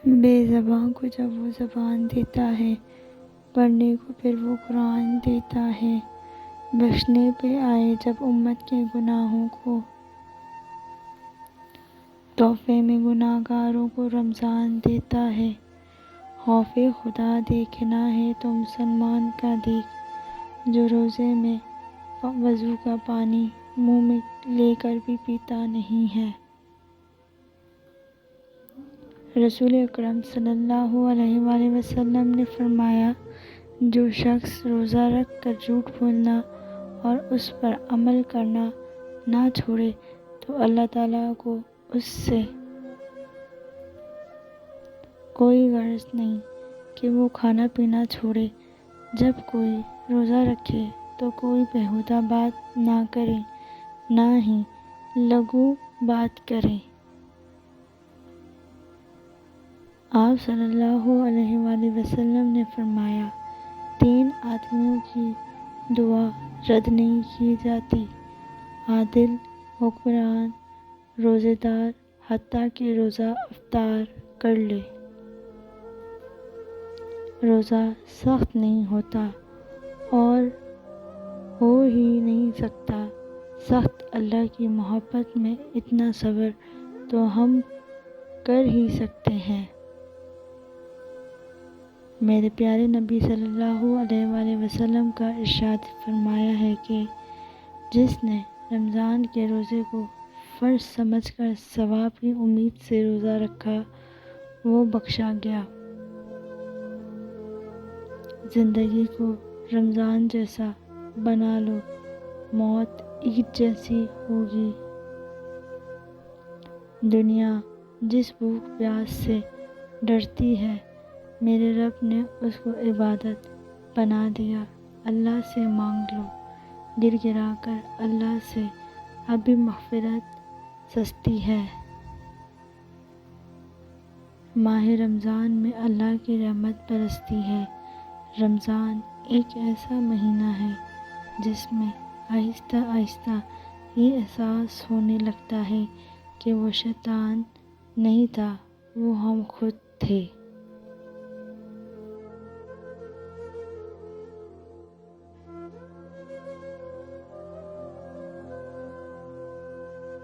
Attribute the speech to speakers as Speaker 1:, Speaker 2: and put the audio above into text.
Speaker 1: بے زباں کو جب وہ زبان دیتا ہے، پڑھنے کو پھر وہ قرآن دیتا ہے، بخشنے پہ آئے جب امت کے گناہوں کو، تحفے میں گناہ گاروں کو رمضان دیتا ہے۔ خوف خدا دیکھنا ہے تو مسلمان کا دیکھ، جو روزے میں وضو کا پانی منہ میں لے کر بھی پیتا نہیں ہے۔ رسول اکرم صلی اللہ علیہ وآلہ وسلم نے فرمایا، جو شخص روزہ رکھ کر جھوٹ بولنا اور اس پر عمل کرنا نہ چھوڑے تو اللہ تعالیٰ کو اس سے کوئی غرض نہیں کہ وہ کھانا پینا چھوڑے۔ جب کوئی روزہ رکھے تو کوئی بیہودہ بات نہ کرے، نہ ہی لغو بات کرے۔ آپ صلی اللہ علیہ وآلہ وسلم نے فرمایا، 3 آدمیوں کی دعا رد نہیں کی جاتی: عادل، حکمران، روزے دار، حتیٰ کہ روزہ افطار کر لے۔ روزہ سخت نہیں ہوتا اور ہو ہی نہیں سکتا سخت۔ اللہ کی محبت میں اتنا صبر تو ہم کر ہی سکتے ہیں۔ میرے پیارے نبی صلی اللہ علیہ وآلہ وسلم کا ارشاد فرمایا ہے کہ جس نے رمضان کے روزے کو فرض سمجھ کر ثواب کی امید سے روزہ رکھا، وہ بخشا گیا۔ زندگی کو رمضان جیسا بنا لو، موت عید جیسی ہوگی۔ دنیا جس بھوک پیاس سے ڈرتی ہے، میرے رب نے اس کو عبادت بنا دیا۔ اللہ سے مانگ لو، گر گرا کر اللہ سے، ابھی مغفرت سستی ہے۔ ماہ رمضان میں اللہ کی رحمت برستی ہے۔ رمضان ایک ایسا مہینہ ہے جس میں آہستہ آہستہ یہ احساس ہونے لگتا ہے کہ وہ شیطان نہیں تھا، وہ ہم خود تھے۔